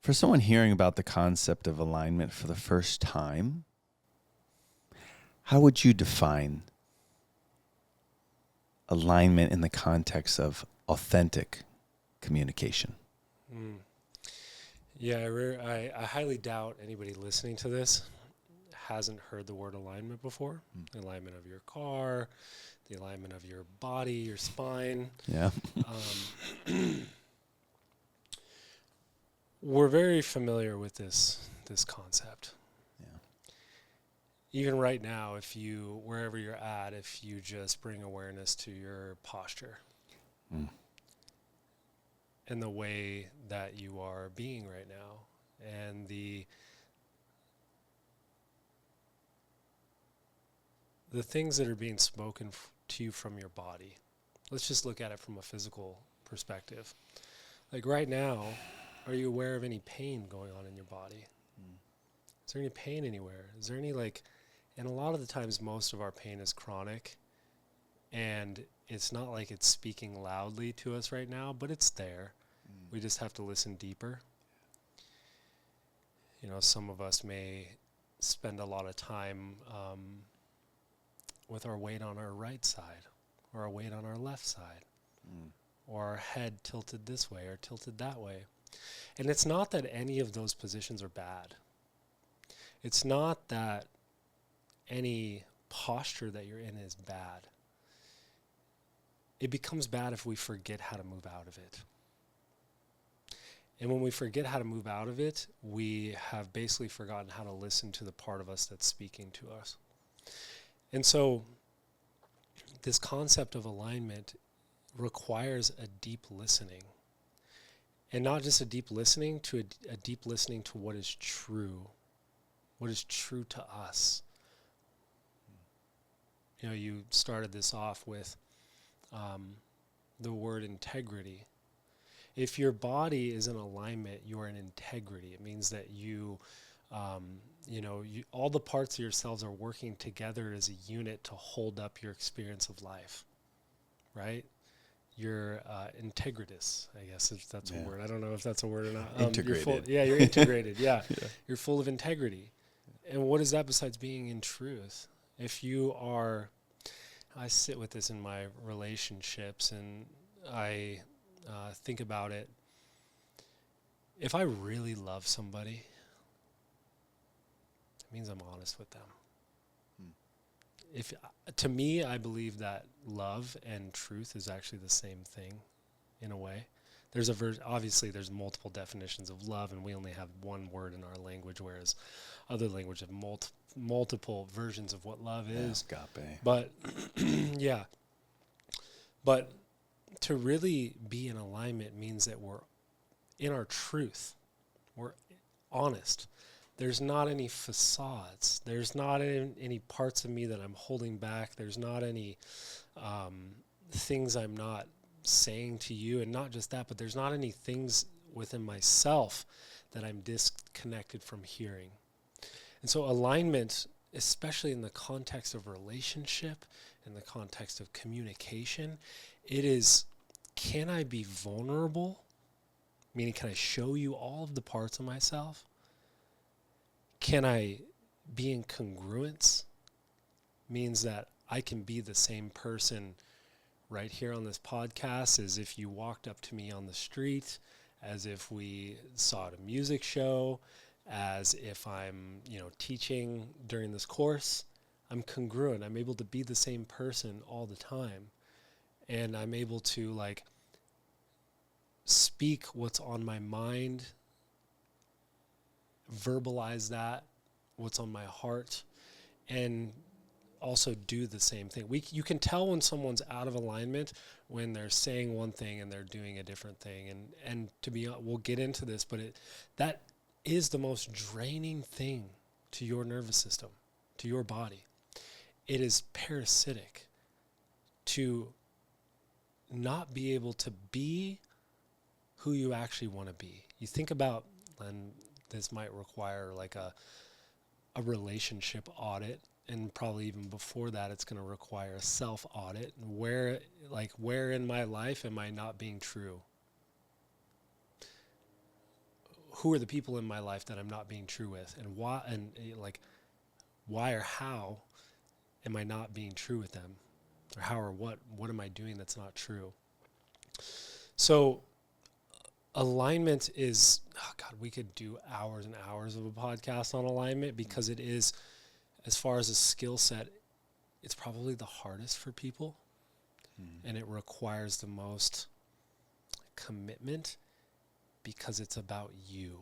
For someone hearing about the concept of alignment for the first time, how would you define alignment in the context of authentic communication? Yeah, I highly doubt anybody listening to this hasn't heard the word alignment before. The alignment of your car, the alignment of your body, your spine. Yeah. We're very familiar with this concept. Yeah. Even right now, wherever you're at, if you just bring awareness to your posture and the way that you are being right now, and the things that are being spoken to you from your body. Let's just look at it from a physical perspective. Like right now, are you aware of any pain going on in your body? Is there any pain anywhere? Is there any and a lot of the times most of our pain is chronic, and it's not like it's speaking loudly to us right now, but it's there. We just have to listen deeper. You know, some of us may spend a lot of time with our weight on our right side, or our weight on our left side, or our head tilted this way or tilted that way. And it's not that any of those positions are bad. It's not that any posture that you're in is bad. It becomes bad if we forget how to move out of it. And when we forget how to move out of it, we have basically forgotten how to listen to the part of us that's speaking to us. And so this concept of alignment requires a deep listening. And not just a deep listening, to a deep listening to what is true to us. You know, you started this off with the word integrity. If your body is in alignment, you're in integrity. It means that all the parts of yourselves are working together as a unit to hold up your experience of life, right? You're integritous, I guess, if that's a word. I don't know if that's a word or not. Integrated. You're integrated, yeah. You're full of integrity. And what is that besides being in truth? If you are, I sit with this in my relationships, and I think about it. If I really love somebody, it means I'm honest with them. To me, I believe that love and truth is actually the same thing, in a way. There's obviously there's multiple definitions of love, and we only have one word in our language, whereas other languages have multiple versions of what love is. Agape. But yeah, but to really be in alignment means that we're in our truth. We're honest. There's not any facades. There's not any parts of me that I'm holding back. There's not any things I'm not saying to you. And not just that, but there's not any things within myself that I'm disconnected from hearing. And so alignment, especially in the context of relationship, in the context of communication, it is, can I be vulnerable? Meaning, can I show you all of the parts of myself? Can I be in congruence? Means that I can be the same person right here on this podcast as if you walked up to me on the street, as if we saw at a music show, as if I'm, teaching during this course. I'm congruent. I'm able to be the same person all the time. And I'm able to speak what's on my mind, verbalize that, what's on my heart, and also do the same thing. You can tell when someone's out of alignment when they're saying one thing and they're doing a different thing. And to be honest, we'll get into this, but that is the most draining thing to your nervous system, to your body. It is parasitic to not be able to be who you actually want to be. You think about, and this might require a relationship audit, and probably even before that, it's going to require a self-audit. Where in my life am I not being true? who are the people in my life that I'm not being true with, and why or how am I not being true with them, or how or what am I doing that's not true? So alignment is, we could do hours and hours of a podcast on alignment, because it is, as far as a skill set, it's probably the hardest for people, and it requires the most commitment, because it's about you.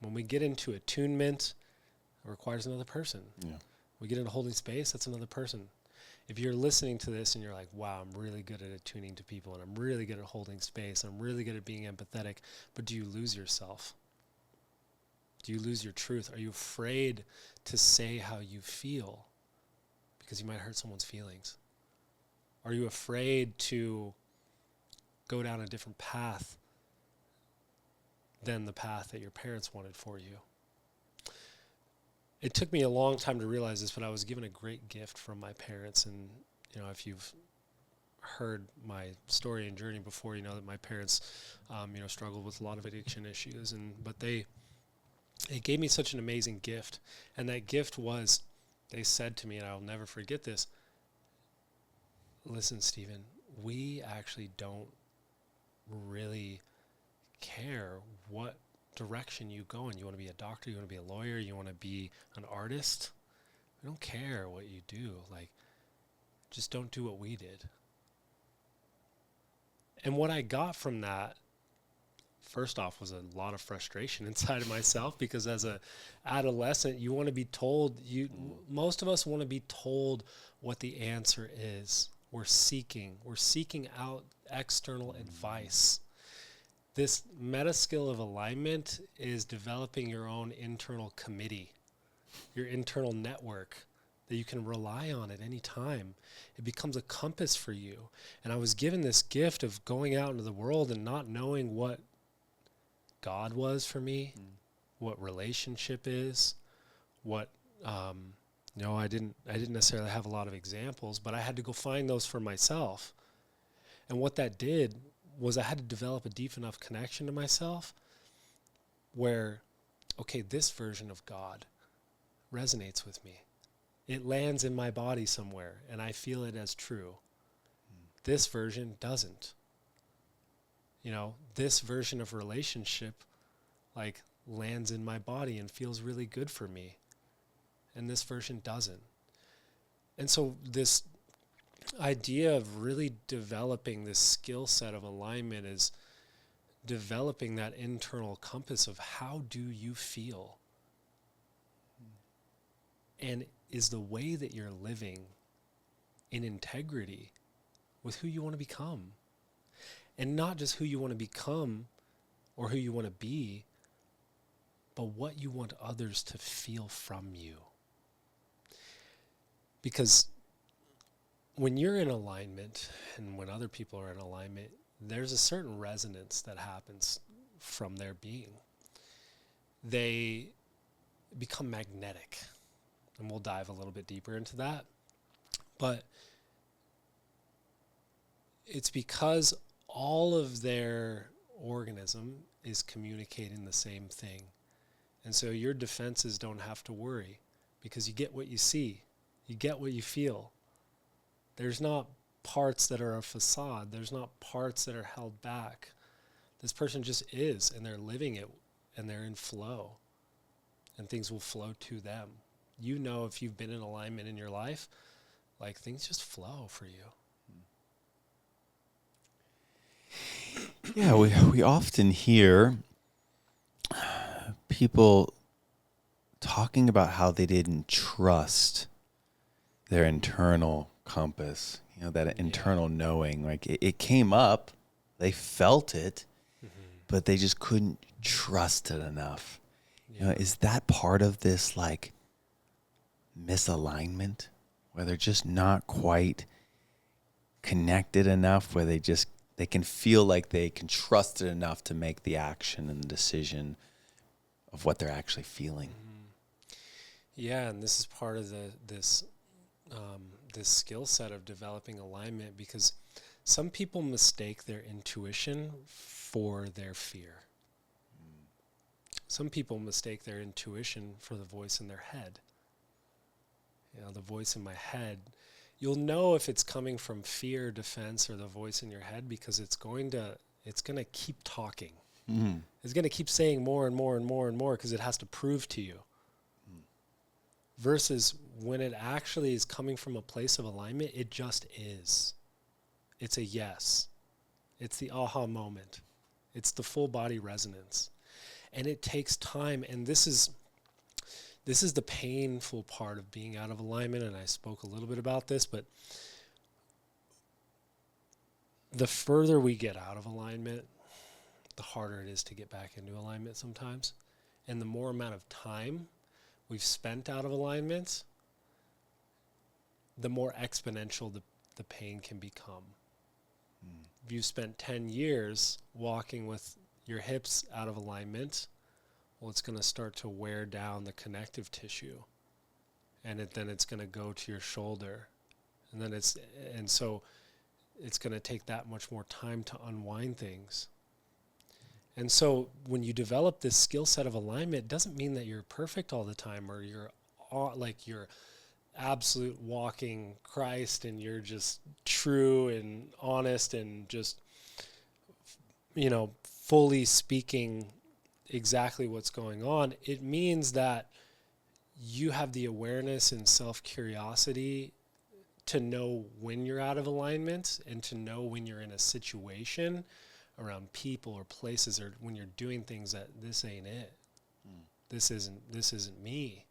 When we get into attunement, it requires another person. Yeah. We get into holding space, that's another person. If you're listening to this and you're like, wow, I'm really good at attuning to people, and I'm really good at holding space, and I'm really good at being empathetic, but do you lose yourself? Do you lose your truth? Are you afraid to say how you feel because you might hurt someone's feelings? Are you afraid to go down a different path than the path that your parents wanted for you? It took me a long time to realize this, but I was given a great gift from my parents. And, if you've heard my story and journey before, you know that my parents, struggled with a lot of addiction issues. But they gave me such an amazing gift. And that gift was, they said to me, and I'll never forget this, listen, Stephen, we actually don't really care what direction you go in. You want to be a doctor, you want to be a lawyer, you want to be an artist. We don't care what you do. Just don't do what we did. And what I got from that, first off, was a lot of frustration inside of myself, because as a adolescent, you want to be told, most of us want to be told what the answer is. We're seeking out external advice. This Metaskill of alignment is developing your own internal committee, your internal network that you can rely on at any time. It becomes a compass for you. And I was given this gift of going out into the world and not knowing what God was for me, what relationship is, what, I didn't necessarily have a lot of examples, but I had to go find those for myself. And what that did was I had to develop a deep enough connection to myself where, okay, this version of God resonates with me. It lands in my body somewhere, and I feel it as true. This version doesn't. This version of relationship, lands in my body and feels really good for me, and this version doesn't. And so this idea of really developing this skill set of alignment is developing that internal compass of how do you feel, and is the way that you're living in integrity with who you want to become, and not just who you want to become or who you want to be, but what you want others to feel from you. Because when you're in alignment and when other people are in alignment, there's a certain resonance that happens from their being. They become magnetic, and we'll dive a little bit deeper into that. But it's because all of their organism is communicating the same thing. And so your defenses don't have to worry, because you get what you see, you get what you feel. There's not parts that are a facade. There's not parts that are held back. This person just is, and they're living it, and they're in flow, and things will flow to them. If you've been in alignment in your life, things just flow for you. Yeah, we often hear people talking about how they didn't trust their internal compass, that internal knowing. It came up, they felt it, but they just couldn't trust it enough. Is that part of this misalignment, where they're just not quite connected enough, where they can feel like they can trust it enough to make the action and the decision of what they're actually feeling? Yeah, and this is part of this skill set of developing alignment, because some people mistake their intuition for their fear. Some people mistake their intuition for the voice in their head. The voice in my head, you'll know if it's coming from fear, defense, or the voice in your head, because it's going to keep talking. Mm-hmm. It's going to keep saying more and more and more and more because it has to prove to you. Versus when it actually is coming from a place of alignment, it just is. It's a yes. It's the aha moment. It's the full body resonance. And it takes time. And this is the painful part of being out of alignment. And I spoke a little bit about this, but the further we get out of alignment, the harder it is to get back into alignment sometimes. And the more amount of time we've spent out of alignment, the more exponential the pain can become. If you spent 10 years walking with your hips out of alignment, well, it's going to start to wear down the connective tissue, and then it's going to go to your shoulder, and so it's going to take that much more time to unwind things. And so when you develop this skill set of alignment, it doesn't mean that you're perfect all the time, or you're absolute walking Christ and you're just true and honest and just, fully speaking exactly what's going on. It means that you have the awareness and self-curiosity to know when you're out of alignment and to know when you're in a situation around people or places, or when you're doing things that this ain't it. This isn't me.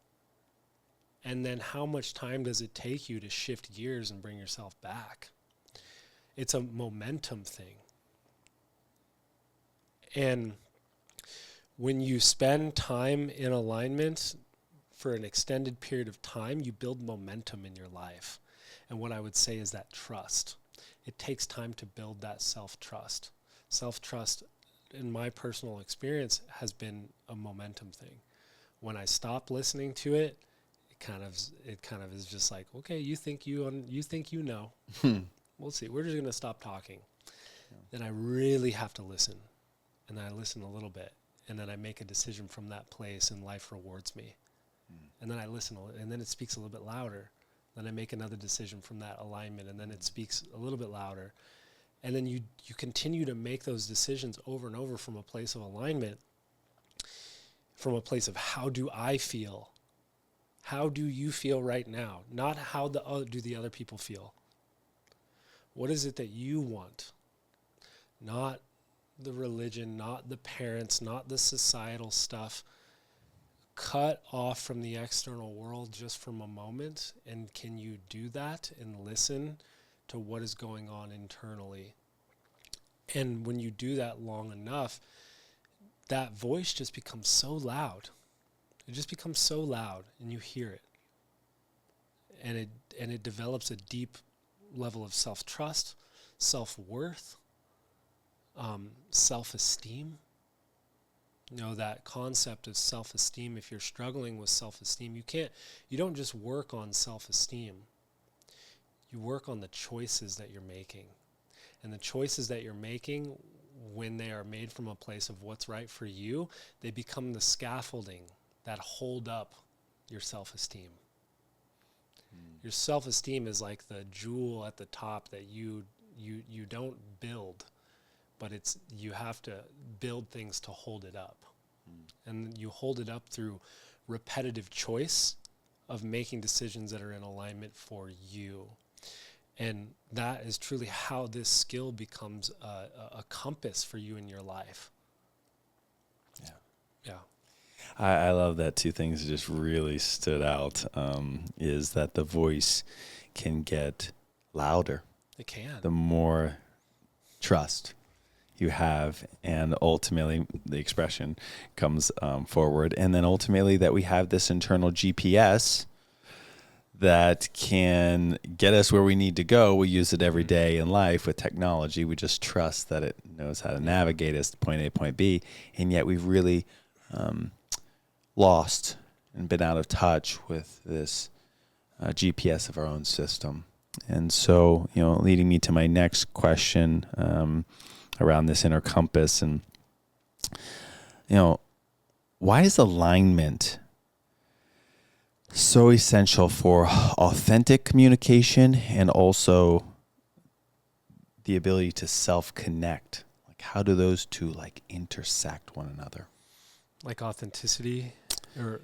And then how much time does it take you to shift gears and bring yourself back? It's a momentum thing. And when you spend time in alignment for an extended period of time, you build momentum in your life. And what I would say is that trust. It takes time to build that self-trust. Self-trust, in my personal experience, has been a momentum thing. When I stop listening to it, it kind of is just like, okay, you think you know. We'll see. We're just going to stop talking. Yeah. Then I really have to listen. And then I listen a little bit. And then I make a decision from that place, and life rewards me. And then I listen, and then it speaks a little bit louder. Then I make another decision from that alignment, and then it speaks a little bit louder. And then you continue to make those decisions over and over from a place of alignment, from a place of how do I feel? How do you feel right now? Not how do the other people feel. What is it that you want? Not the religion, not the parents, not the societal stuff. Cut off from the external world just from a moment, and can you do that and listen to what is going on internally? And when you do that long enough, that voice just becomes so loud. It just becomes so loud, and you hear it. And it develops a deep level of self-trust, self-worth, self-esteem. That concept of self-esteem, if you're struggling with self-esteem, you don't just work on self-esteem. You work on the choices that you're making. And the choices that you're making, when they are made from a place of what's right for you, they become the scaffolding that hold up your self-esteem. Your self-esteem is like the jewel at the top that you don't build, but you have to build things to hold it up. And you hold it up through repetitive choice of making decisions that are in alignment for you. And that is truly how this skill becomes a compass for you in your life. Yeah. I love that. Two things that just really stood out is that the voice can get louder. It can. The more trust you have, and ultimately the expression comes forward. And then ultimately that we have this internal GPS that can get us where we need to go. We use it every day in life with technology. We just trust that it knows how to navigate us to point A, point B. And yet we've really lost and been out of touch with this GPS of our own system. And so, leading me to my next question around this inner compass, and, why is alignment so essential for authentic communication and also the ability to self-connect? Like, how do those two like intersect one another? Like authenticity, or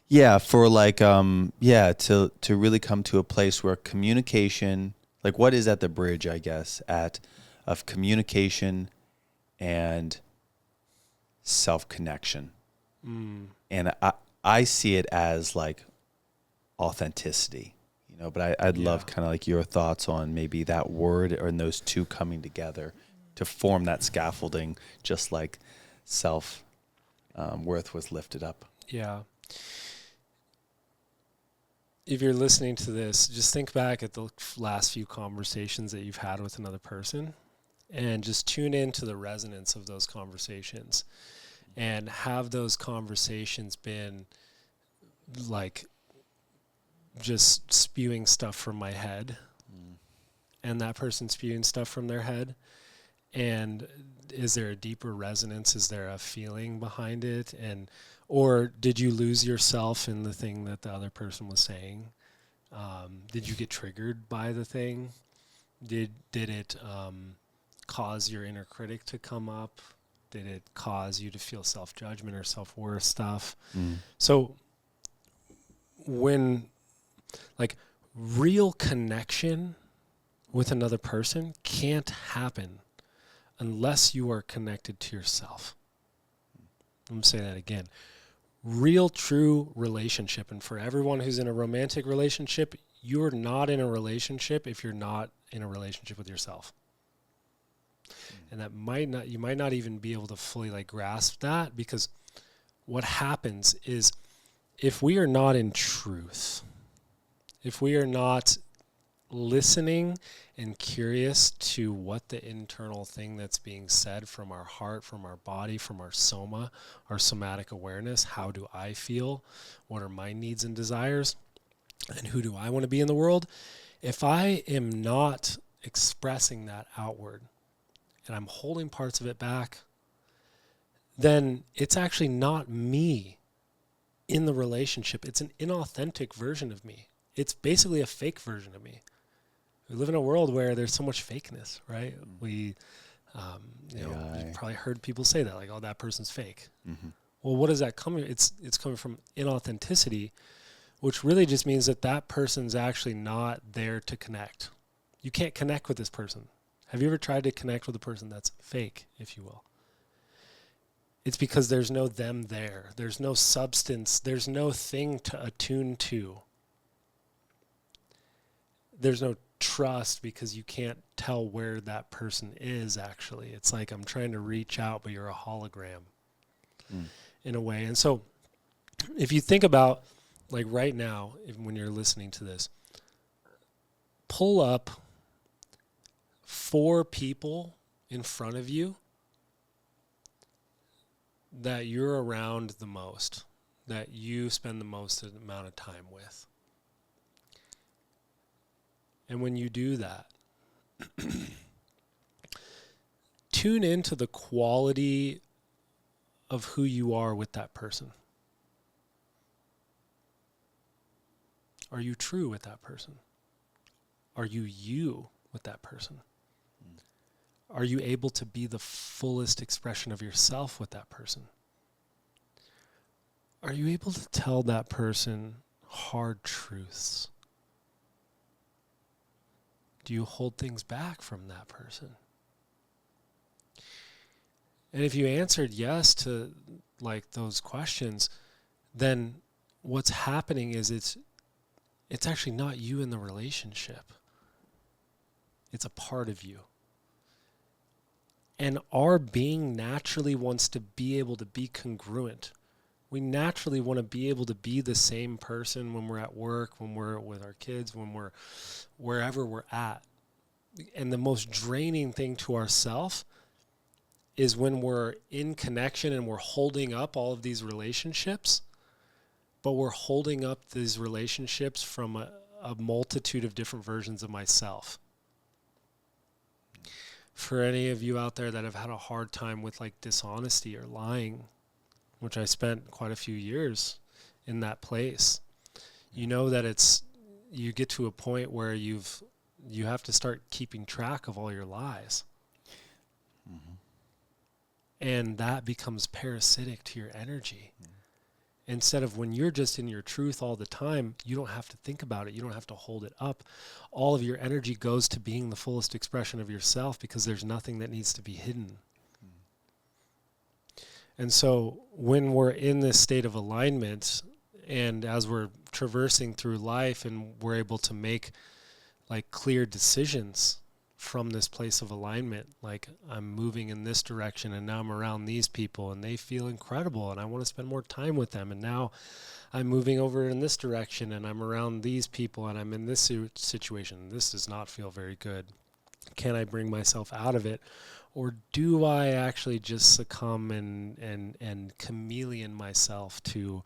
Yeah, for like to really come to a place where communication, like what is at the bridge, I guess, of communication and self-connection. And I see it as like authenticity, but I'd love kind of like your thoughts on maybe that word or in those two coming together to form that scaffolding, just like self worth was lifted up. Yeah. If you're listening to this, just think back at the last few conversations that you've had with another person and just tune into the resonance of those conversations, and have those conversations been like just spewing stuff from my head and that person spewing stuff from their head. And is there a deeper resonance? Is there a feeling behind it? Or did you lose yourself in the thing that the other person was saying? Did you get triggered by the thing? Did it cause your inner critic to come up? Did it cause you to feel self-judgment or self-worth stuff? So when like real connection with another person can't happen unless you are connected to yourself. Let me say that again. Real, true relationship. And for everyone who's in a romantic relationship, you're not in a relationship if you're not in a relationship with yourself. And you might not even be able to fully like grasp that, because what happens is if we are not in truth, if we are not listening and curious to what the internal thing that's being said from our heart, from our body, from our soma, our somatic awareness, how do I feel? What are my needs and desires? And who do I want to be in the world? If I am not expressing that outward and I'm holding parts of it back, then it's actually not me in the relationship. It's an inauthentic version of me. It's basically a fake version of me. We live in a world where there's so much fakeness, right? We, you've probably heard people say that, like, "Oh, that person's fake." Mm-hmm. Well, what is that coming? It's coming from inauthenticity, which really just means that person's actually not there to connect. You can't connect with this person. Have you ever tried to connect with a person that's fake, if you will? It's because there's no them there. There's no substance. There's no thing to attune to. There's no trust because you can't tell where that person is actually. It's like I'm trying to reach out, but you're a hologram in a way. And so if you think about, like right now, when you're listening to this, pull up 4 people in front of you that you're around the most, that you spend the most amount of time with. And when you do that, tune into the quality of who you are with that person. Are you true with that person? Are you with that person? Are you able to be the fullest expression of yourself with that person? Are you able to tell that person hard truths? Do you hold things back from that person? And if you answered yes to like those questions, then what's happening is it's actually not you in the relationship. It's a part of you. And our being naturally wants to be able to be congruent. We naturally want to be able to be the same person when we're at work, when we're with our kids, when we're wherever we're at. And the most draining thing to ourselves is when we're in connection and we're holding up all of these relationships, but we're holding up these relationships from a multitude of different versions of myself. For any of you out there that have had a hard time with like dishonesty or lying, which I spent quite a few years in that place, you know that you get to a point where you have to start keeping track of all your lies. Mm-hmm. And that becomes parasitic to your energy. Instead of when you're just in your truth all the time, you don't have to think about it. You don't have to hold it up. All of your energy goes to being the fullest expression of yourself because there's nothing that needs to be hidden. And so when we're in this state of alignment, and as we're traversing through life and we're able to make like clear decisions from this place of alignment, like I'm moving in this direction and now I'm around these people and they feel incredible and I want to spend more time with them, and now I'm moving over in this direction and I'm around these people and I'm in this situation. This does not feel very good. Can I bring myself out of it? Or do I actually just succumb and chameleon myself to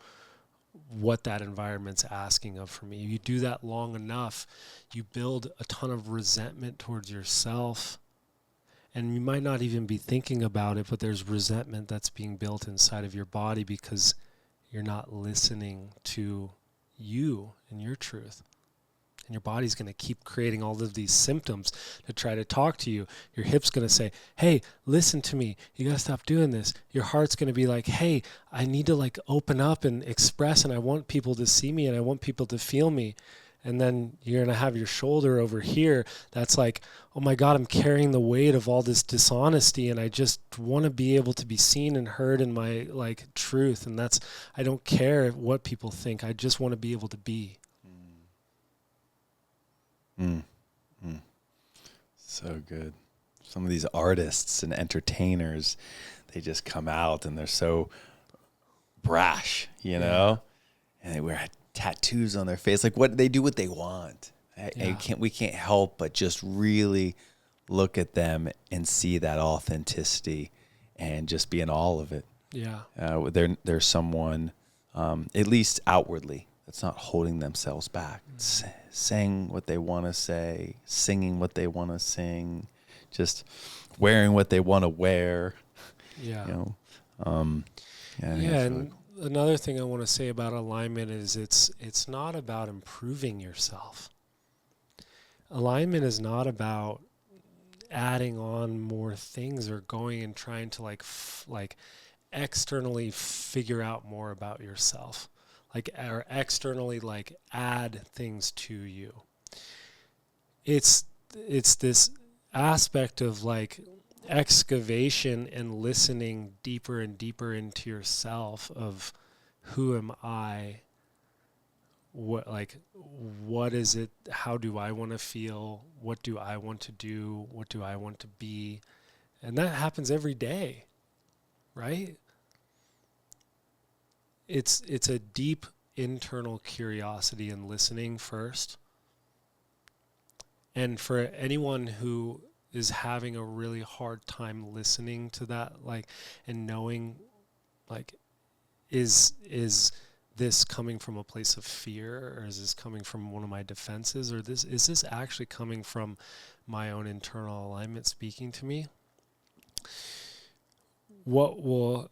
what that environment's asking of from me? You do that long enough, you build a ton of resentment towards yourself, and you might not even be thinking about it, but there's resentment that's being built inside of your body because you're not listening to you and your truth. And your body's going to keep creating all of these symptoms to try to talk to you. Your hip's going to say, hey, listen to me. You got to stop doing this. Your heart's going to be like, hey, I need to like open up and express, and I want people to see me and I want people to feel me. And then you're going to have your shoulder over here that's like, oh my God, I'm carrying the weight of all this dishonesty and I just want to be able to be seen and heard in my like truth. And that's, I don't care what people think. I just want to be able to be. So good. Some of these artists and entertainers, they just come out and they're so brash, you know, and they wear tattoos on their face. Like what they do, what they want. We can't help but just really look at them and see that authenticity and just be in all of it. Yeah. There's someone, at least outwardly, that's not holding themselves back. Saying what they want to say, singing what they want to sing, just wearing what they want to wear. Yeah. You know? And another thing I want to say about alignment is it's not about improving yourself. Alignment is not about adding on more things or going and trying to like externally figure out more about yourself. Or externally like add things to you. It's this aspect of like excavation and listening deeper and deeper into yourself of who am I? What is it? How do I want to feel? What do I want to do? What do I want to be? And that happens every day, right? It's a deep internal curiosity and listening first. And for anyone who is having a really hard time listening to that, like, and knowing, like, is this coming from a place of fear, or is this coming from one of my defenses, or is this actually coming from my own internal alignment speaking to me? What will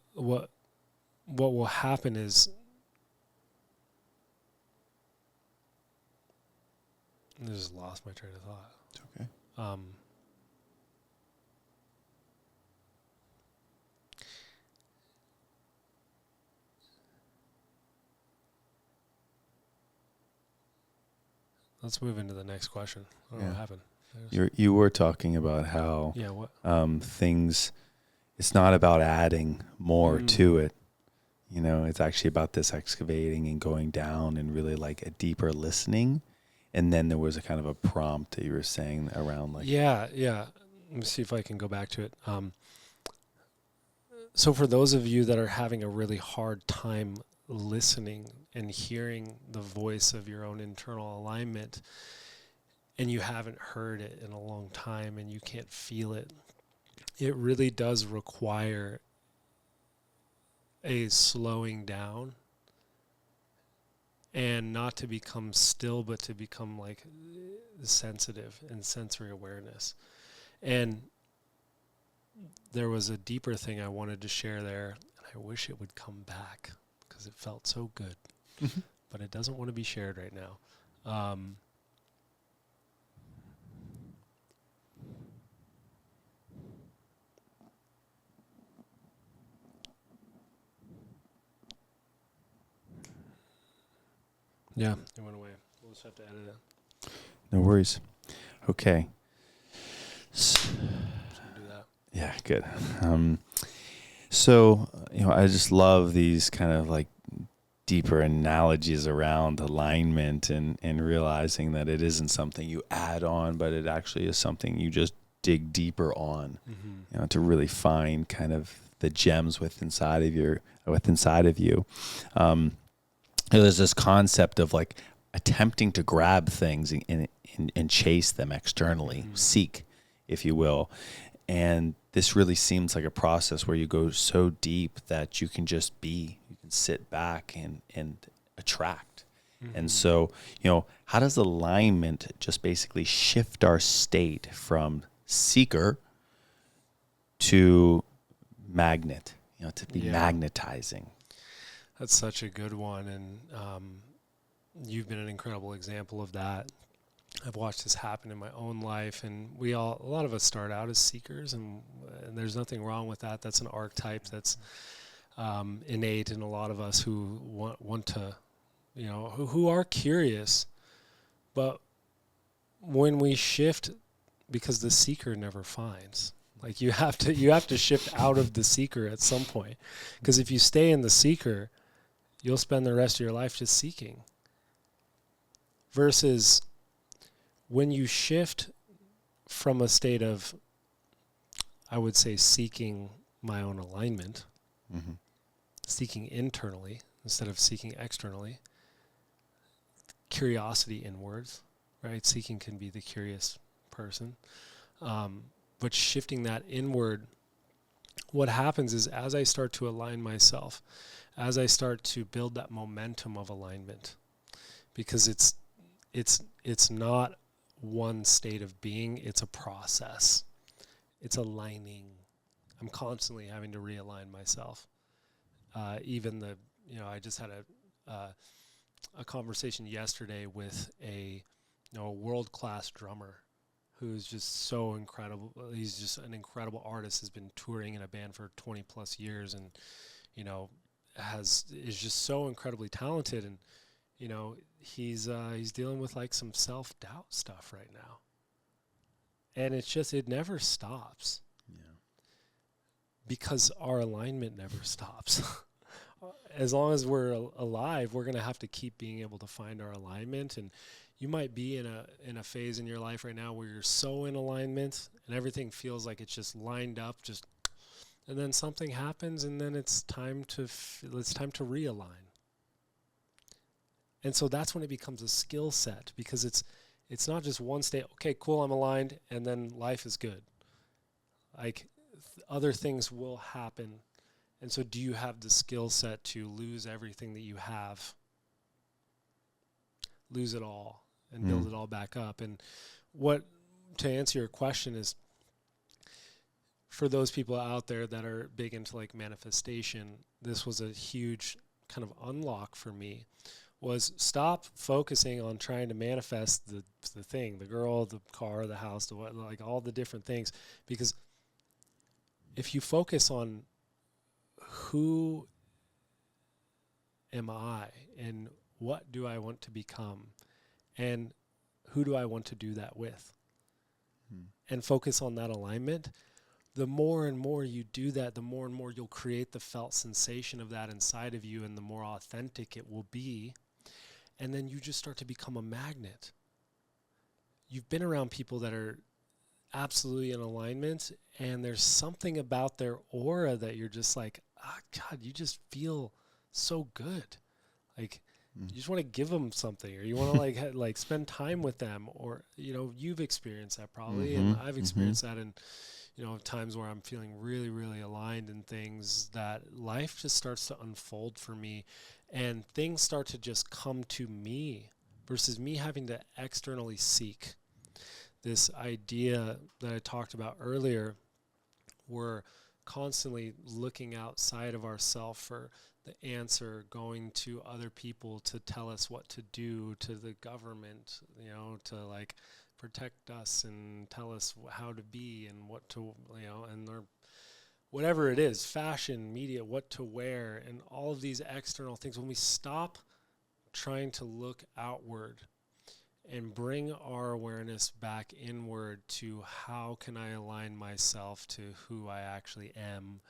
happen is, I just lost my train of thought. It's okay. Let's move into the next question. I don't know what happened. You were talking about how things, it's not about adding more to it. You know, it's actually about this excavating and going down and really like a deeper listening. And then there was a kind of a prompt that you were saying around like... Yeah. Let me see if I can go back to it. So for those of you that are having a really hard time listening and hearing the voice of your own internal alignment, and you haven't heard it in a long time and you can't feel it, it really does require a slowing down, and not to become still, but to become like sensitive and sensory awareness. And there was a deeper thing I wanted to share there. I wish it would come back because it felt so good. But it doesn't want to be shared right now. Yeah, it went away. We'll just have to edit it. No worries. Okay. So do that. Yeah, good. So, I just love these kind of like deeper analogies around alignment and realizing that it isn't something you add on, but it actually is something you just dig deeper on, to really find kind of the gems within inside of you. There's this concept of like attempting to grab things and chase them externally, seek, if you will. And this really seems like a process where you go so deep that you can just be, you can sit back and attract. And so, how does alignment just basically shift our state from seeker to magnet, to be magnetizing? That's such a good one. And you've been an incredible example of that. I've watched this happen in my own life, and a lot of us start out as seekers, and there's nothing wrong with that. That's an archetype that's innate in a lot of us who want to, who are curious. But when we shift, because the seeker never finds, like you have to shift out of the seeker at some point, because if you stay in the seeker, you'll spend the rest of your life just seeking. Versus when you shift from a state of, I would say, seeking my own alignment, seeking internally instead of seeking externally, curiosity inwards, right? Seeking can be the curious person. But shifting that inward, what happens is as I start to align myself, as I start to build that momentum of alignment, because it's not one state of being, it's a process. It's aligning. I'm constantly having to realign myself. I just had a conversation yesterday with a world-class drummer who's just so incredible. He's just an incredible artist, has been touring in a band for 20 plus years, and is just so incredibly talented, and he's dealing with like some self-doubt stuff right now. And it never stops. Yeah. Because our alignment never stops. As long as we're alive, we're going to have to keep being able to find our alignment. And you might be in a phase in your life right now where you're so in alignment and everything feels like it's just lined up, and then something happens, and then it's time to realign. And so that's when it becomes a skill set, because it's not just one state, okay, cool, I'm aligned, and then life is good. Like other things will happen. And so do you have the skill set to lose everything that you have, lose it all, and build it all back up? And to answer your question is, for those people out there that are big into like manifestation, this was a huge kind of unlock for me, was stop focusing on trying to manifest the thing, the girl, the car, the house, like all the different things. Because if you focus on who am I and what do I want to become and who do I want to do that with, and focus on that alignment, the more and more you do that, the more and more you'll create the felt sensation of that inside of you, and the more authentic it will be. And then you just start to become a magnet. You've been around people that are absolutely in alignment, and there's something about their aura that you're just like, God, you just feel so good. Like, you just want to give them something, or you want to like spend time with them, or, you've experienced that probably, and I've experienced that in, times where I'm feeling really, really aligned in things, that life just starts to unfold for me, and things start to just come to me versus me having to externally seek. This idea that I talked about earlier, we're constantly looking outside of ourselves for the answer, going to other people to tell us what to do, to the government, to like protect us and tell us how to be and what to, and whatever it is, fashion, media, what to wear, and all of these external things. When we stop trying to look outward and bring our awareness back inward to how can I align myself to who I actually am,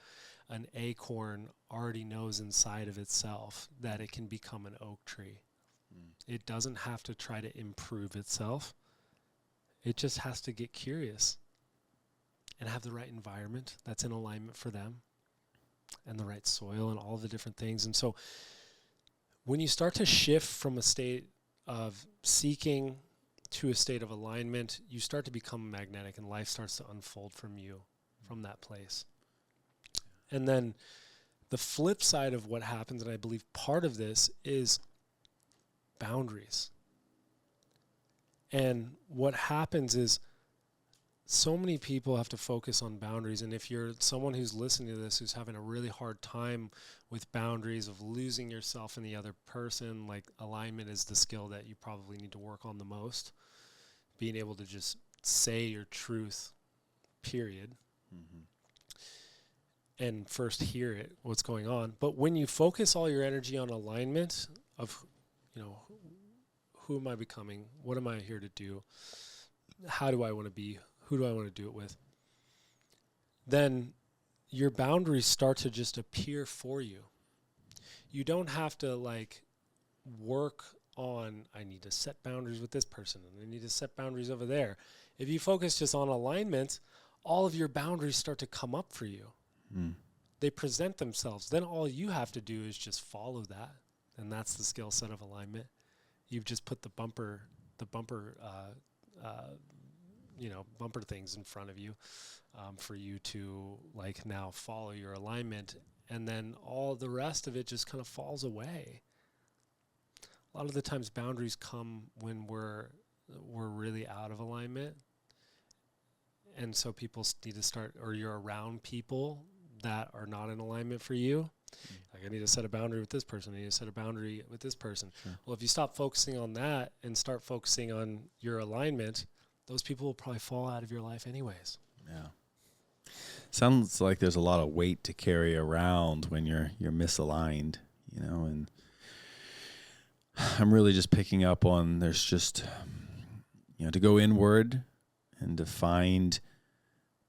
an acorn already knows inside of itself that it can become an oak tree. It doesn't have to try to improve itself. It just has to get curious and have the right environment that's in alignment for them, and the right soil and all the different things. And so when you start to shift from a state of seeking to a state of alignment, you start to become magnetic, and life starts to unfold from you from that place. And then the flip side of what happens, and I believe part of this, is boundaries. And what happens is so many people have to focus on boundaries. And if you're someone who's listening to this, who's having a really hard time with boundaries, of losing yourself in the other person, like, alignment is the skill that you probably need to work on the most. Being able to just say your truth, period. And first hear it, what's going on. But when you focus all your energy on alignment of, who am I becoming? What am I here to do? How do I want to be? Who do I want to do it with? Then your boundaries start to just appear for you. You don't have to work on, I need to set boundaries with this person and I need to set boundaries over there. If you focus just on alignment, all of your boundaries start to come up for you. They present themselves. Then all you have to do is just follow that. And that's the skill set of alignment. You've just put the bumper things in front of you for you to now follow your alignment, and then all the rest of it just kind of falls away. A lot of the times boundaries come when we're really out of alignment, and so people need to start, or you're around people that are not in alignment for you. I need to set a boundary with this person. I need to set a boundary with this person. Sure. Well, if you stop focusing on that and start focusing on your alignment, those people will probably fall out of your life anyways. Yeah. Sounds like there's a lot of weight to carry around when you're misaligned, and I'm really just picking up on, there's just, to go inward and to find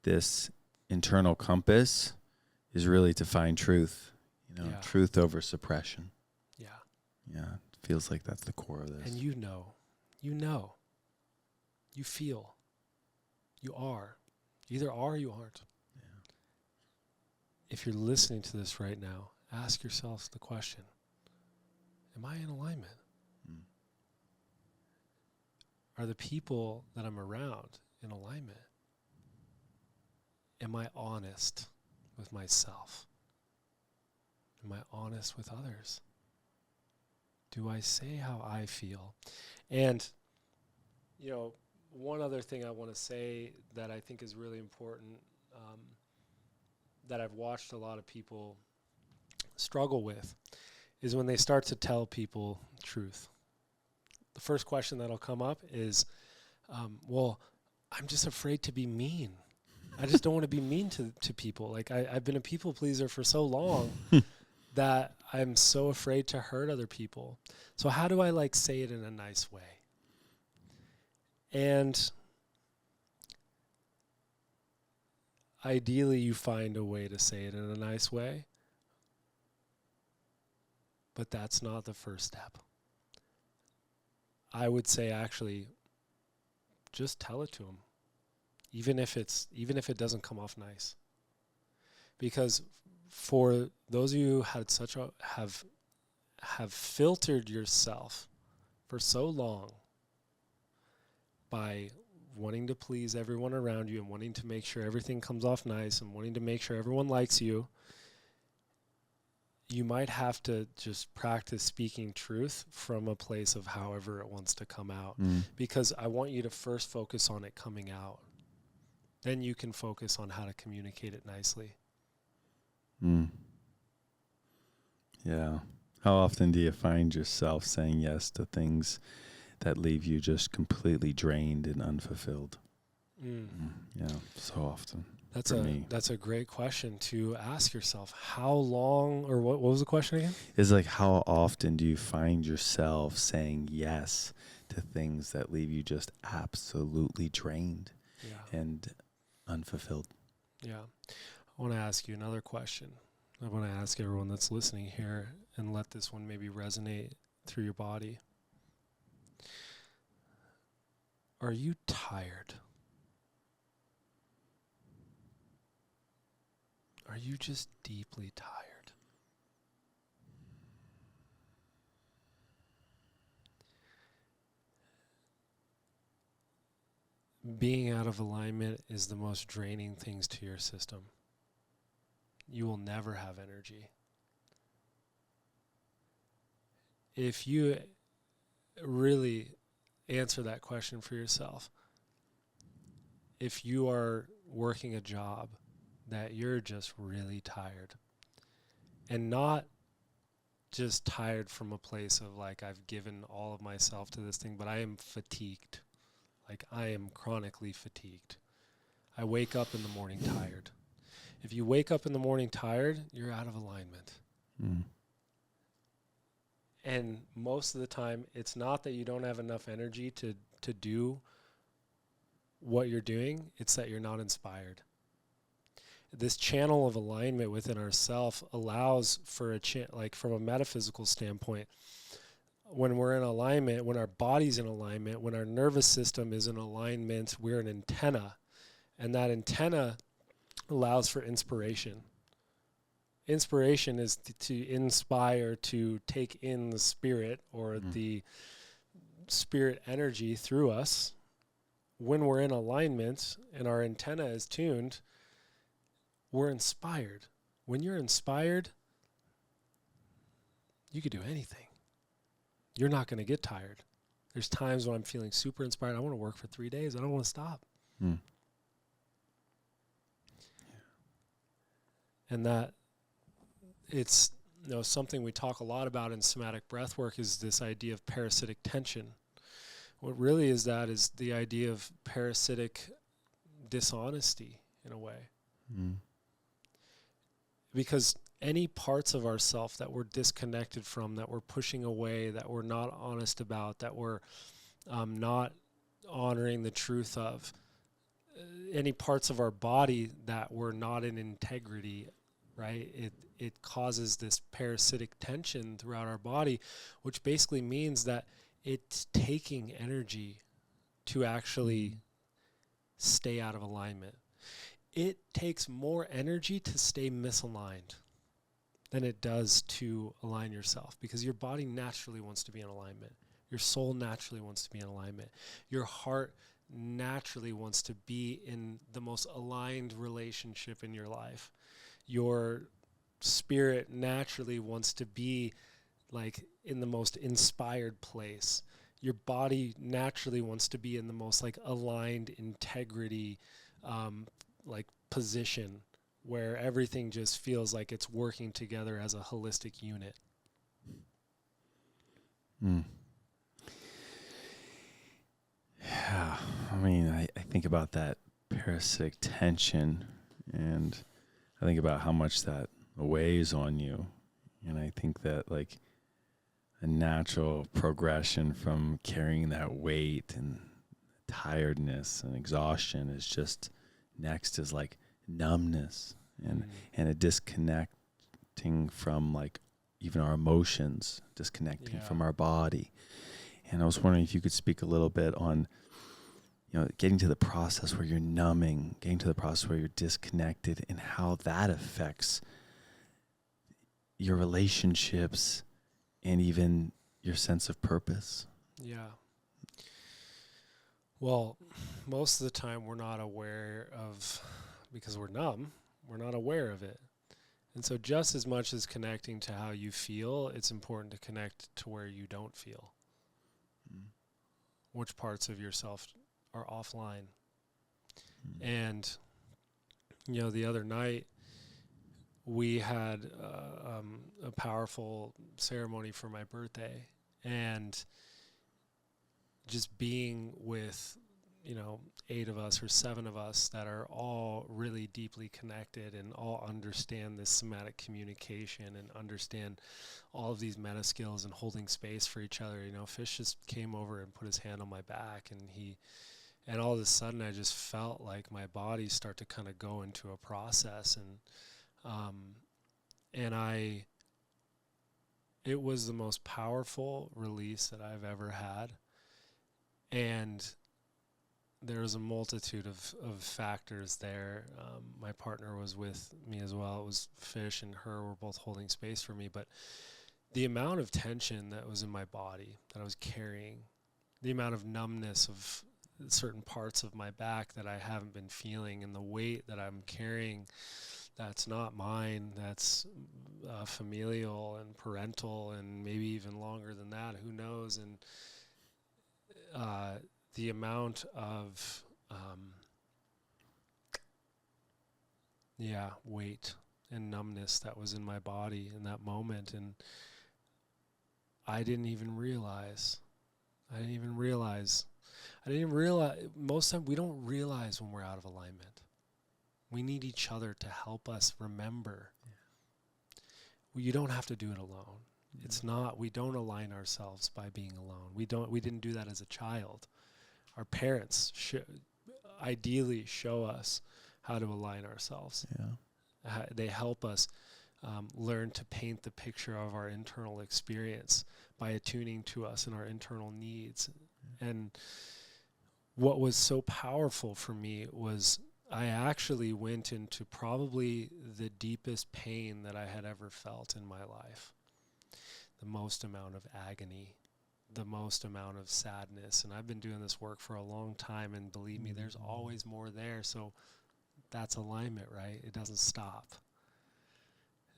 this internal compass is really to find truth, truth over suppression. Yeah. Yeah. It feels like that's the core of this. And you feel, you are, you either are or you aren't. Yeah. If you're listening to this right now, ask yourself the question, am I in alignment? Are the people that I'm around in alignment? Am I honest with myself? Am I honest with others? Do I say how I feel? And, one other thing I want to say that I think is really important, that I've watched a lot of people struggle with, is when they start to tell people truth. The first question that'll come up is, well, I'm just afraid to be mean. I just don't want to be mean to people. I've been a people pleaser for so long that I'm so afraid to hurt other people. So how do I say it in a nice way? And ideally you find a way to say it in a nice way, but that's not the first step. I would say actually just tell it to them, even if it doesn't come off nice. Because for those of you who have filtered yourself for so long by wanting to please everyone around you and wanting to make sure everything comes off nice and wanting to make sure everyone likes you, you might have to just practice speaking truth from a place of however it wants to come out. Because I want you to first focus on it coming out. Then you can focus on how to communicate it nicely. Mm. Yeah. How often do you find yourself saying yes to things that leave you just completely drained and unfulfilled? Yeah, so often. That's a great question to ask yourself. How long, or what was the question again? It's like, how often do you find yourself saying yes to things that leave you just absolutely drained and unfulfilled? Yeah. I want to ask you another question. I want to ask everyone that's listening here and let this one maybe resonate through your body. Are you tired? Are you just deeply tired? Being out of alignment is the most draining things to your system. You will never have energy. If you really answer that question for yourself, if you are working a job that you're just really tired, and not just tired from a place of like, I've given all of myself to this thing, but I am fatigued. Like, I am chronically fatigued. I wake up in the morning tired. If you wake up in the morning tired, you're out of alignment. And most of the time, it's not that you don't have enough energy to do what you're doing, it's that you're not inspired. This channel of alignment within ourself allows for like from a metaphysical standpoint, when we're in alignment, when our body's in alignment, when our nervous system is in alignment, we're an antenna. And that antenna allows for inspiration. Inspiration is to inspire, to take in the spirit or the spirit energy through us. When we're in alignment and our antenna is tuned, we're inspired. When you're inspired, you could do anything. You're not going to get tired. There's times when I'm feeling super inspired. I want to work for 3 days. I don't want to stop. And that it's something we talk a lot about in somatic breath work is this idea of parasitic tension. What really is that is the idea of parasitic dishonesty in a way. Because any parts of ourself that we're disconnected from, that we're pushing away, that we're not honest about, that we're not honoring the truth of, any parts of our body that we're not in integrity, right? It causes this parasitic tension throughout our body, which basically means that it's taking energy to actually stay out of alignment. It takes more energy to stay misaligned than it does to align yourself, because your body naturally wants to be in alignment. Your soul naturally wants to be in alignment. Your heart naturally wants to be in the most aligned relationship in your life. Your spirit naturally wants to be like in the most inspired place. Your body naturally wants to be in the most like aligned integrity like position where everything just feels like it's working together as a holistic unit. Yeah, I mean, I think about that parasitic tension, and I think about how much that weighs on you. And I think that like a natural progression from carrying that weight and tiredness and exhaustion is just next is like numbness and a disconnecting from like even our emotions, disconnecting from our body. And I was wondering if you could speak a little bit on, getting to the process where you're numbing, getting to the process where you're disconnected, and how that affects your relationships and even your sense of purpose. Yeah. Well, most of the time we're not aware of, because we're numb, we're not aware of it. And so just as much as connecting to how you feel, it's important to connect to where you don't feel. Which parts of yourself are offline. And, the other night we had a powerful ceremony for my birthday, and just being with, 8 of us or 7 of us that are all really deeply connected and all understand this somatic communication and understand all of these meta skills and holding space for each other. Fish just came over and put his hand on my back, and all of a sudden I just felt like my body start to kind of go into a process, it was the most powerful release that I've ever had. And there was a multitude of factors there. My partner was with me as well. It was Fish and her were both holding space for me. But the amount of tension that was in my body that I was carrying, the amount of numbness of certain parts of my back that I haven't been feeling, and the weight that I'm carrying that's not mine, that's familial and parental and maybe even longer than that, who knows. And the amount of weight and numbness that was in my body in that moment, and I didn't even realize. Most time we don't realize when we're out of alignment. We need each other to help us remember. Well, you don't have to do it alone. It's not, we don't align ourselves by being alone. We didn't do that as a child. Our parents ideally show us how to align ourselves. Yeah. They help us learn to paint the picture of our internal experience by attuning to us and our internal needs. And what was so powerful for me was I actually went into probably the deepest pain that I had ever felt in my life. The most amount of agony, the most amount of sadness. And I've been doing this work for a long time, and believe me, there's always more there. So that's alignment, right? It doesn't stop.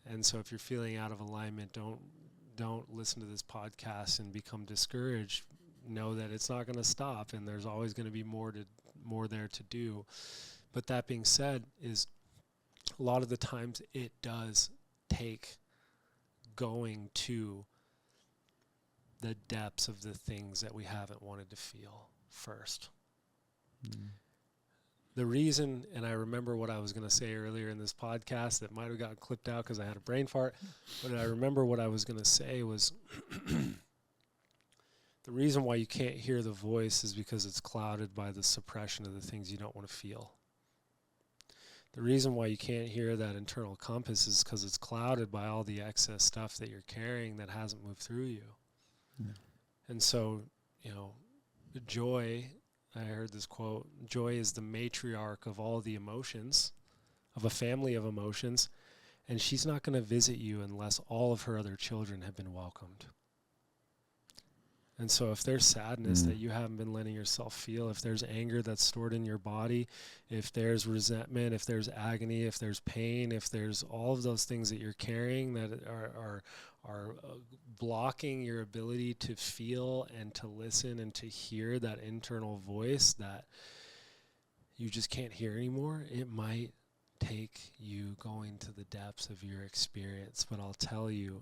And so if you're feeling out of alignment, don't listen to this podcast and become discouraged. Know that it's not going to stop, and there's always going to be more there to do. But that being said, is a lot of the times it does take going to the depths of the things that we haven't wanted to feel first. The reason, and I remember what I was going to say earlier in this podcast that might have gotten clipped out because I had a brain fart, but I remember what I was going to say was the reason why you can't hear the voice is because it's clouded by the suppression of the things you don't want to feel. The reason why you can't hear that internal compass is because it's clouded by all the excess stuff that you're carrying that hasn't moved through you. Yeah. And so, joy, I heard this quote, joy is the matriarch of all the emotions, of a family of emotions, and she's not going to visit you unless all of her other children have been welcomed. And so if there's sadness that you haven't been letting yourself feel, if there's anger that's stored in your body, if there's resentment, if there's agony, if there's pain, if there's all of those things that you're carrying that are blocking your ability to feel and to listen and to hear that internal voice that you just can't hear anymore, it might take you going to the depths of your experience. But I'll tell you,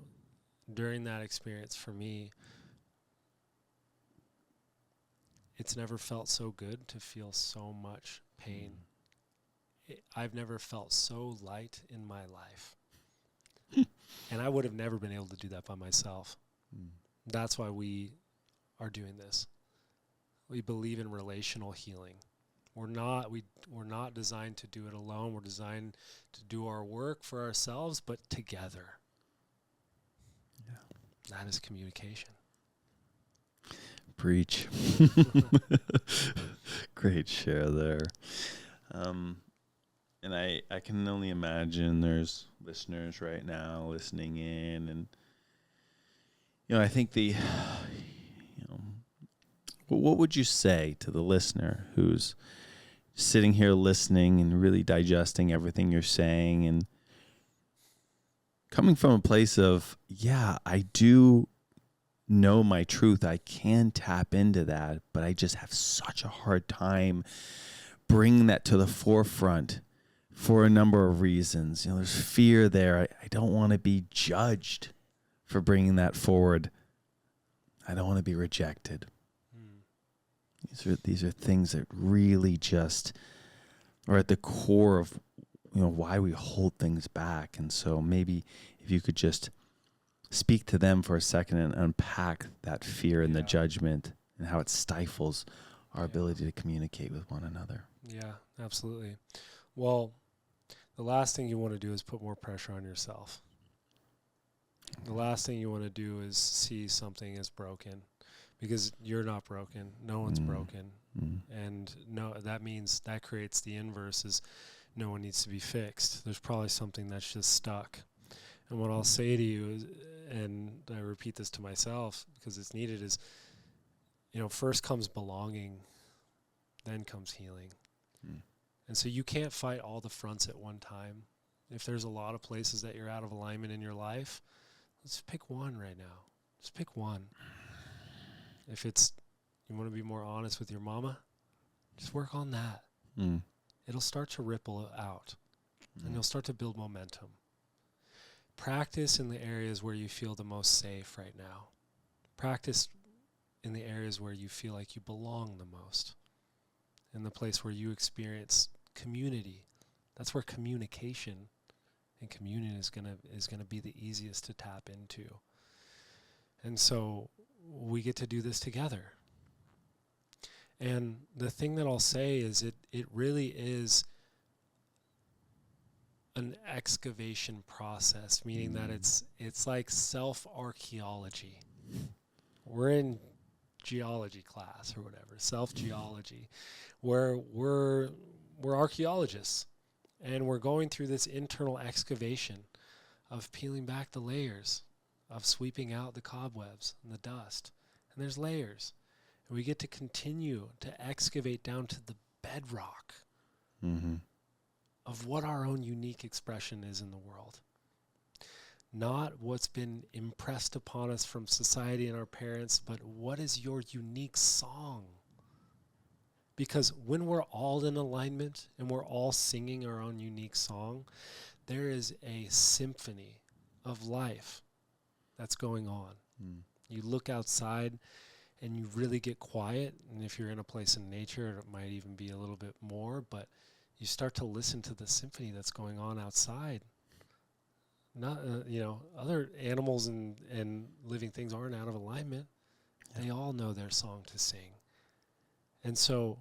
during that experience for me, it's never felt so good to feel so much pain. I've never felt so light in my life. And I would have never been able to do that by myself. That's why we are doing this. We believe in relational healing. We're not designed to do it alone. We're designed to do our work for ourselves, but together. Yeah. That is communication. Preach. Great share there. And I can only imagine there's listeners right now listening in, and I think what would you say to the listener who's sitting here listening and really digesting everything you're saying and coming from a place of, I do know my truth, I can tap into that, but I just have such a hard time bringing that to the forefront for a number of reasons. There's fear there. I don't want to be judged for bringing that forward. I don't want to be rejected. These are things that really just are at the core of why we hold things back. And so maybe if you could just speak to them for a second and unpack that fear and the judgment and how it stifles our ability to communicate with one another. Yeah, absolutely. Well, the last thing you want to do is put more pressure on yourself. The last thing you want to do is see something as broken, because you're not broken. No one's broken. And no, that means that creates the inverse, is no one needs to be fixed. There's probably something that's just stuck. And what I'll say to you is, and I repeat this to myself because it's needed, is, first comes belonging, then comes healing. And so you can't fight all the fronts at one time. If there's a lot of places that you're out of alignment in your life, let's pick one right now. Just pick one. If it's, you want to be more honest with your mama, just work on that. It'll start to ripple out, and you'll start to build momentum. Practice in the areas where you feel the most safe right now. Practice in the areas where you feel like you belong the most. In the place where you experience community. That's where communication and communion is gonna be the easiest to tap into. And so we get to do this together. And the thing that I'll say is it really is an excavation process, meaning that it's like self-archaeology. We're in geology class or whatever, self-geology, where we're archaeologists, and we're going through this internal excavation of peeling back the layers, of sweeping out the cobwebs and the dust. And there's layers. And we get to continue to excavate down to the bedrock of what our own unique expression is in the world. Not what's been impressed upon us from society and our parents, but what is your unique song? Because when we're all in alignment and we're all singing our own unique song, there is a symphony of life that's going on. You look outside and you really get quiet, and if you're in a place in nature, it might even be a little bit more, but you start to listen to the symphony that's going on outside. Not, other animals and living things aren't out of alignment. They all know their song to sing. And so,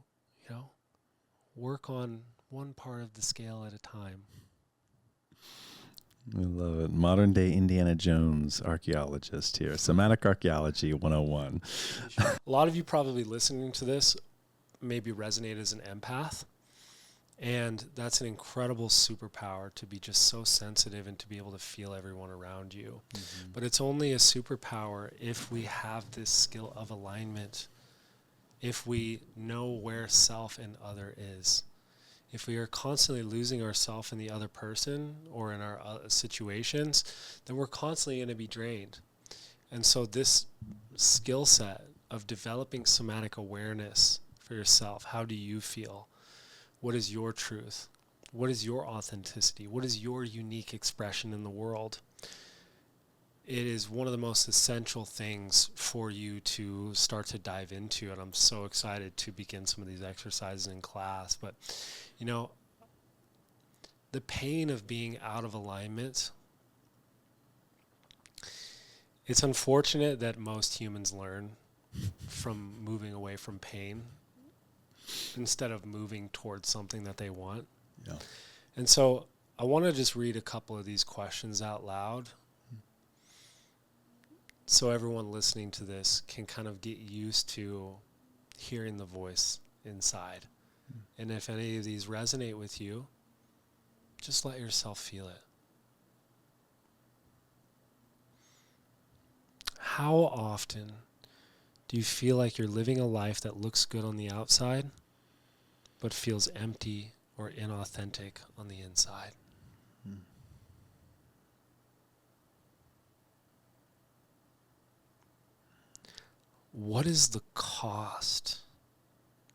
work on one part of the scale at a time. I love it. Modern day Indiana Jones archaeologist here. Somatic Archaeology 101. A lot of you probably listening to this maybe resonate as an empath. And that's an incredible superpower, to be just so sensitive and to be able to feel everyone around you. But it's only a superpower if we have this skill of alignment, if we know where self and other is. If we are constantly losing ourself in the other person or in our situations, then we're constantly going to be drained. And so this skill set of developing somatic awareness for yourself, how do you feel? What is your truth? What is your authenticity? What is your unique expression in the world? It is one of the most essential things for you to start to dive into, and I'm so excited to begin some of these exercises in class. But, the pain of being out of alignment, it's unfortunate that most humans learn from moving away from pain instead of moving towards something that they want. Yeah. And so I want to just read a couple of these questions out loud so everyone listening to this can kind of get used to hearing the voice inside. And if any of these resonate with you, just let yourself feel it. How often do you feel like you're living a life that looks good on the outside, but feels empty or inauthentic on the inside? What is the cost,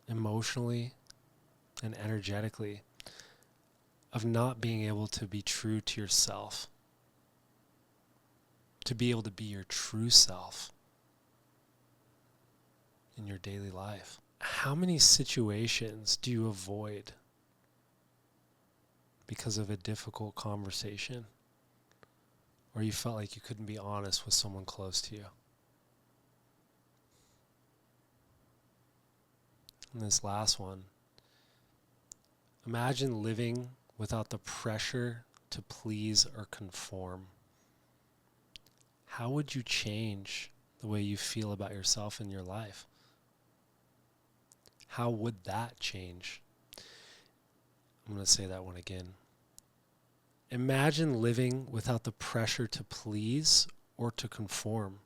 emotionally and energetically, of not being able to be true to yourself, to be able to be your true self in your daily life. How many situations do you avoid because of a difficult conversation, or you felt like you couldn't be honest with someone close to you? And this last one, imagine living without the pressure to please or conform. How would you change the way you feel about yourself in your life? How would that change? I'm going to say that one again. Imagine living without the pressure to please or to conform.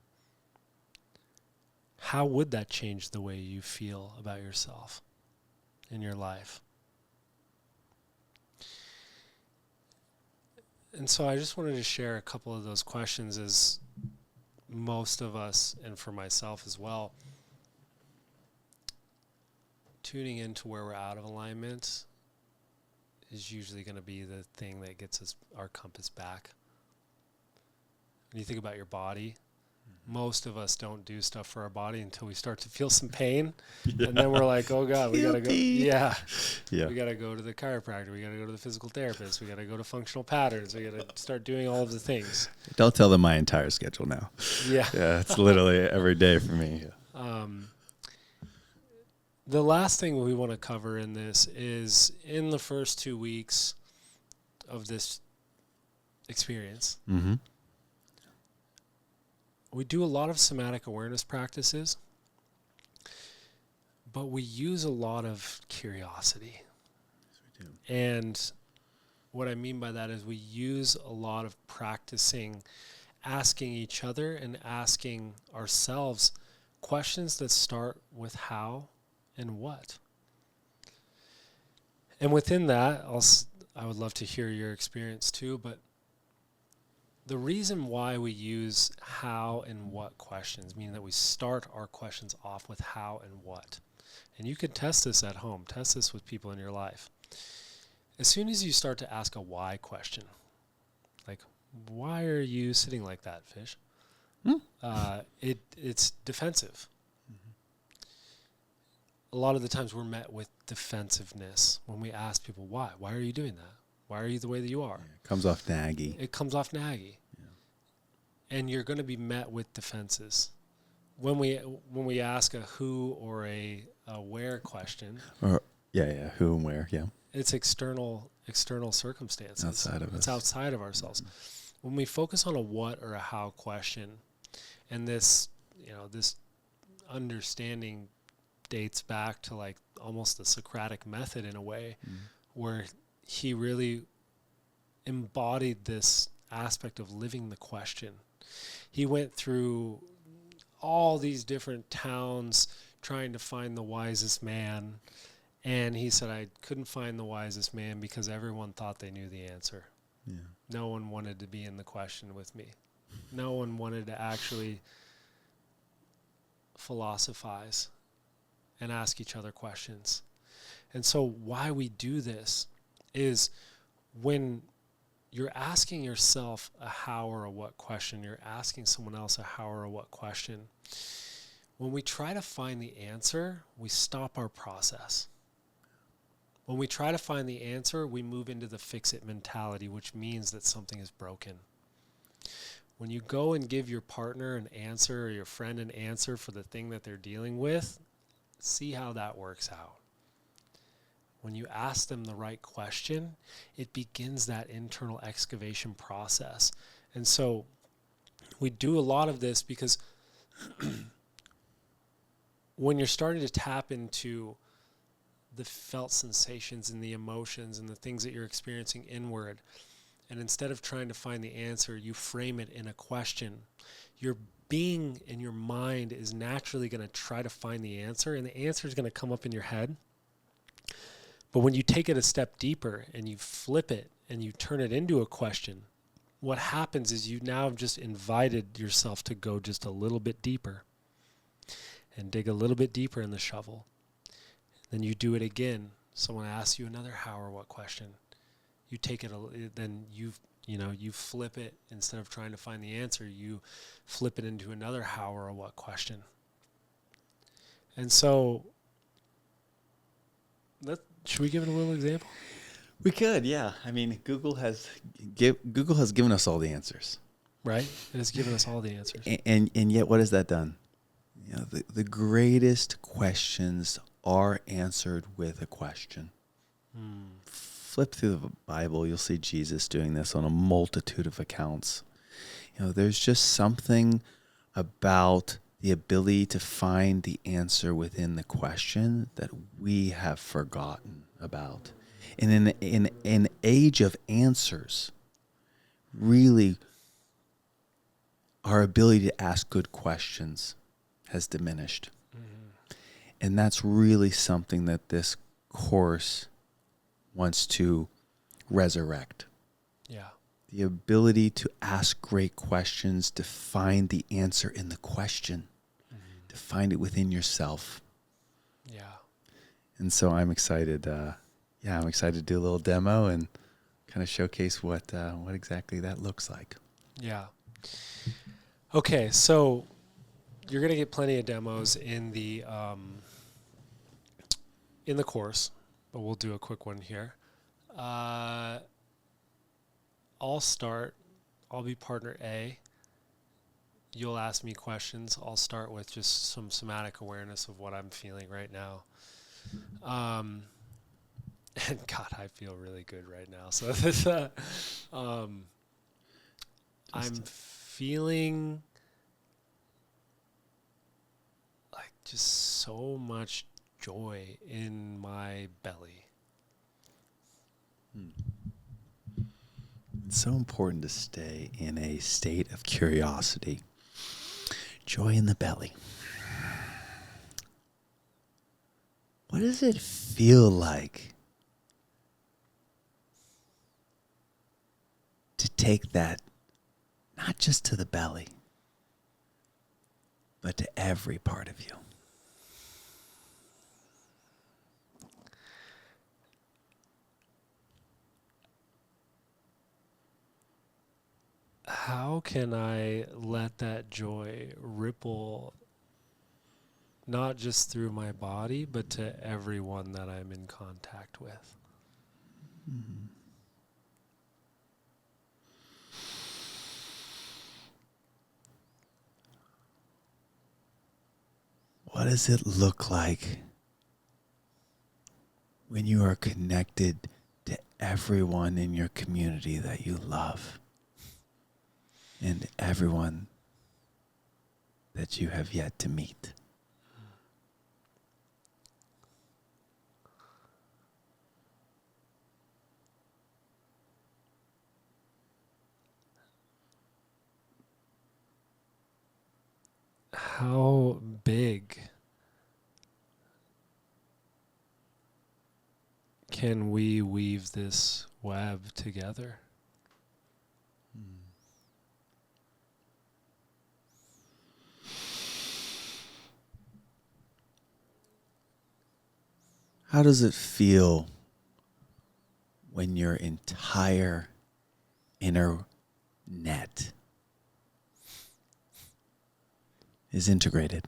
How would that change the way you feel about yourself in your life? And so I just wanted to share a couple of those questions, as most of us, and for myself as well, tuning into where we're out of alignment is usually going to be the thing that gets us our compass back. When you think about your body, most of us don't do stuff for our body until we start to feel some pain. Yeah. And then we're like, oh God, we got to go. Yeah. We got to go to the chiropractor. We got to go to the physical therapist. We got to go to functional patterns. We got to start doing all of the things. Don't tell them my entire schedule now. Yeah. Yeah. It's literally every day for me. The last thing we want to cover in this is, in the first 2 weeks of this experience, we do a lot of somatic awareness practices, but we use a lot of curiosity. Yes, we do. And what I mean by that is we use a lot of practicing, asking each other and asking ourselves questions that start with how and what. And within that, I would love to hear your experience too, but the reason why we use how and what questions, meaning that we start our questions off with how and what. And you can test this at home, test this with people in your life. As soon as you start to ask a why question, like, why are you sitting like that, Fish? It's defensive. A lot of the times we're met with defensiveness when we ask people why. Why are you doing that? Why are you the way that you are? Yeah, it comes off naggy. It comes off naggy. Yeah. And you're going to be met with defenses. When we ask a who or a where question. Who and where, yeah. It's external circumstances. Outside of us. It's outside of ourselves. Mm-hmm. When we focus on a what or a how question, and this understanding dates back to like almost the Socratic method in a way, where he really embodied this aspect of living the question. He went through all these different towns trying to find the wisest man, and he said, I couldn't find the wisest man because everyone thought they knew the answer. Yeah. No one wanted to be in the question with me. No one wanted to actually philosophize and ask each other questions. And so why we do this is, when you're asking yourself a how or a what question, you're asking someone else a how or a what question. When we try to find the answer, we stop our process. When we try to find the answer, we move into the fix-it mentality, which means that something is broken. When you go and give your partner an answer or your friend an answer for the thing that they're dealing with, see how that works out. When you ask them the right question, it begins that internal excavation process. And so we do a lot of this because when you're starting to tap into the felt sensations and the emotions and the things that you're experiencing inward, and instead of trying to find the answer, you frame it in a question, your being in your mind is naturally going to try to find the answer, and the answer is going to come up in your head. But when you take it a step deeper and you flip it and you turn it into a question, what happens is you now have just invited yourself to go just a little bit deeper and dig a little bit deeper in the shovel. Then you do it again. Someone asks you another how or what question. you take it, then you flip it. Instead of trying to find the answer, you flip it into another how or a what question. And so, should we give it a little example? We could, yeah. I mean, Google has given us all the answers, right? It has given us all the answers. And yet, what has that done? You know, the greatest questions are answered with a question. Flip through the Bible, you'll see Jesus doing this on a multitude of accounts. You know, there's just something about the ability to find the answer within the question that we have forgotten about. And in an age of answers, really, our ability to ask good questions has diminished. And that's really something that this course wants to resurrect. Yeah. The ability to ask great questions, to find the answer in the question, to find it within yourself. Yeah. And so I'm excited. I'm excited to do a little demo and kind of showcase what exactly that looks like. Yeah. Okay, so you're going to get plenty of demos in the course, but we'll do a quick one here. I'll start. I'll be partner A. You'll ask me questions. I'll start with just some somatic awareness of what I'm feeling right now. And God, I feel really good right now. So this, I'm feeling like just so much joy in my belly. It's so important to stay in a state of curiosity. Joy in the belly. What does it feel like to take that not just to the belly, but to every part of you? How can I let that joy ripple not just through my body, but to everyone that I'm in contact with? What does it look like when you are connected to everyone in your community that you love and everyone that you have yet to meet? How big can we weave this web together? How does it feel when your entire inner net is integrated?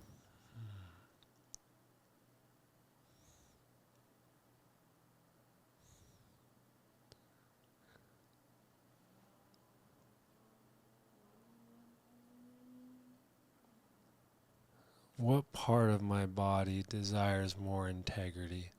What part of my body desires more integrity?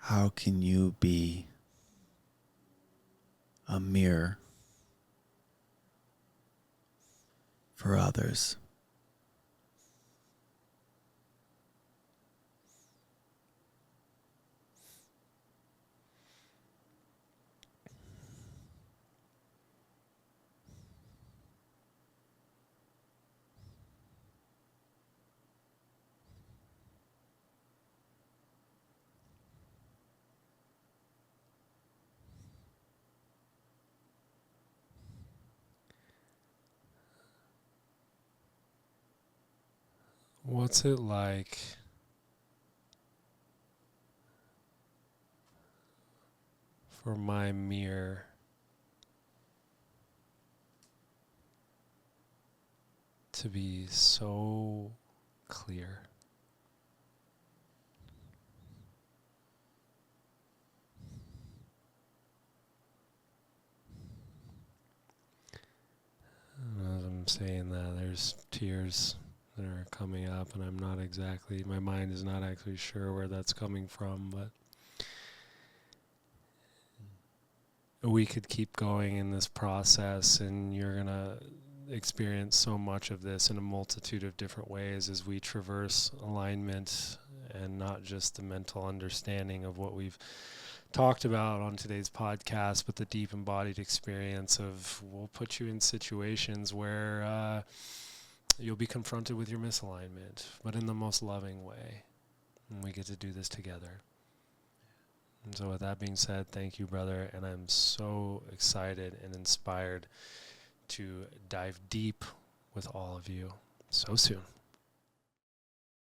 How can you be a mirror for others? What's it like for my mirror to be so clear? And as I'm saying that, there's tears that are coming up, and my mind is not actually sure where that's coming from, but we could keep going in this process, and you're going to experience so much of this in a multitude of different ways as we traverse alignment, and not just the mental understanding of what we've talked about on today's podcast, but the deep embodied experience of, we'll put you in situations where you'll be confronted with your misalignment, but in the most loving way. And we get to do this together. And so with that being said, thank you, brother. And I'm so excited and inspired to dive deep with all of you so soon.